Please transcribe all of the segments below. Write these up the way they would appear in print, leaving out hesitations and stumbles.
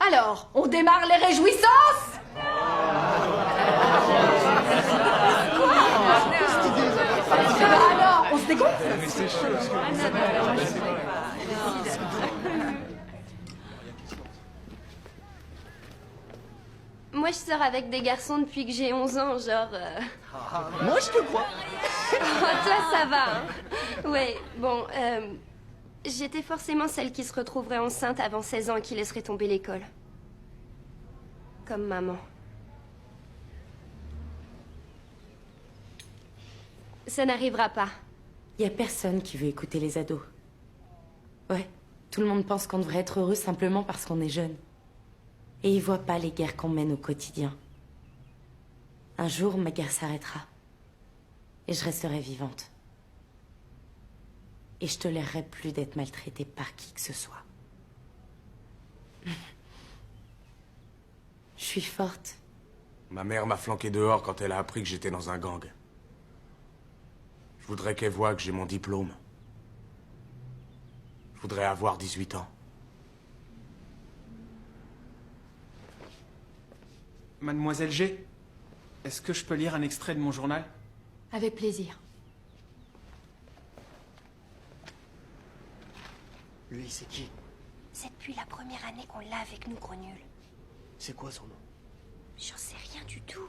Alors, on démarre les réjouissances? Alors, on se décompte? Moi, je sors avec des garçons depuis que j'ai 11 ans, genre... Moi, je te crois. Oh, toi, ça va, hein? Ouais, bon, j'étais forcément celle qui se retrouverait enceinte avant 16 ans et qui laisserait tomber l'école. Comme maman. Ça n'arrivera pas. Y a personne qui veut écouter les ados. Ouais, tout le monde pense qu'on devrait être heureux simplement parce qu'on est jeune. Et ils voient pas les guerres qu'on mène au quotidien. Un jour, ma guerre s'arrêtera. Et je resterai vivante. Et je tolérerai plus d'être maltraitée par qui que ce soit. Je suis forte. Ma mère m'a flanqué dehors quand elle a appris que j'étais dans un gang. Je voudrais qu'elle voie que j'ai mon diplôme. Je voudrais avoir 18 ans. Mademoiselle G, est-ce que je peux lire un extrait de mon journal? Avec plaisir. Lui, c'est qui? C'est depuis la première année qu'on l'a avec nous, gros nul. C'est quoi son nom? J'en sais rien du tout.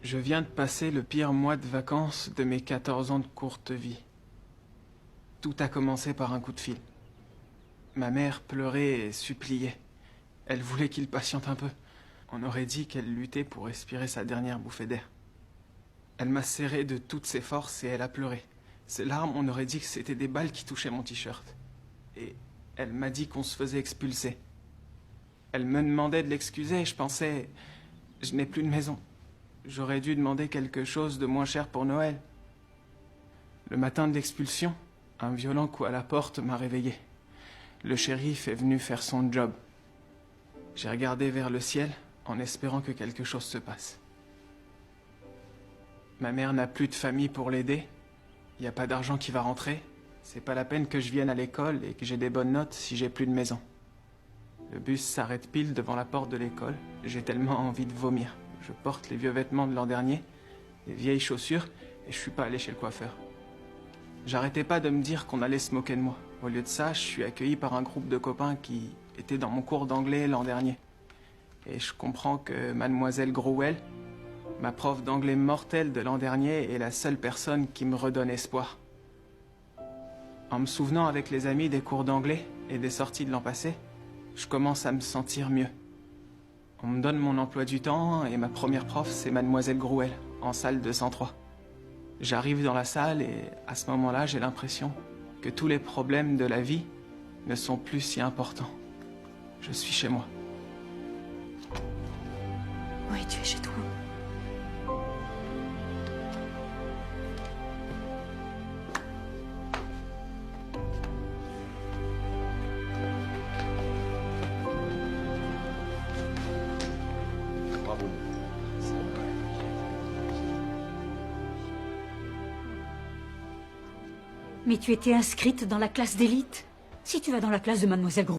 Je viens de passer le pire mois de vacances de mes 14 ans de courte vie. Tout a commencé par un coup de fil. Ma mère pleurait et suppliait. Elle voulait qu'il patiente un peu. On aurait dit qu'elle luttait pour respirer sa dernière bouffée d'air. Elle m'a serré de toutes ses forces et elle a pleuré. Ses larmes, on aurait dit que c'était des balles qui touchaient mon t-shirt. Et elle m'a dit qu'on se faisait expulser. Elle me demandait de l'excuser et je pensais... Je n'ai plus de maison. J'aurais dû demander quelque chose de moins cher pour Noël. Le matin de l'expulsion, un violent coup à la porte m'a réveillé. Le shérif est venu faire son job. J'ai regardé vers le ciel en espérant que quelque chose se passe. Ma mère n'a plus de famille pour l'aider. Il n'y a pas d'argent qui va rentrer. C'est pas la peine que je vienne à l'école et que j'ai des bonnes notes si j'ai plus de maison. Le bus s'arrête pile devant la porte de l'école. J'ai tellement envie de vomir. Je porte les vieux vêtements de l'an dernier, les vieilles chaussures, et je suis pas allé chez le coiffeur. J'arrêtais pas de me dire qu'on allait se moquer de moi. Au lieu de ça, je suis accueilli par un groupe de copains qui étaient dans mon cours d'anglais l'an dernier. Et je comprends que Mademoiselle Grouel, ma prof d'anglais mortelle de l'an dernier, est la seule personne qui me redonne espoir. En me souvenant avec les amis des cours d'anglais et des sorties de l'an passé, je commence à me sentir mieux. On me donne mon emploi du temps et ma première prof, c'est Mademoiselle Grouel, en salle 203. J'arrive dans la salle et à ce moment-là, j'ai l'impression que tous les problèmes de la vie ne sont plus si importants. Je suis chez moi. Oui, tu es chez toi. Bravo. Mais tu étais inscrite dans la classe d'élite. Si tu vas dans la classe de Mademoiselle Gros,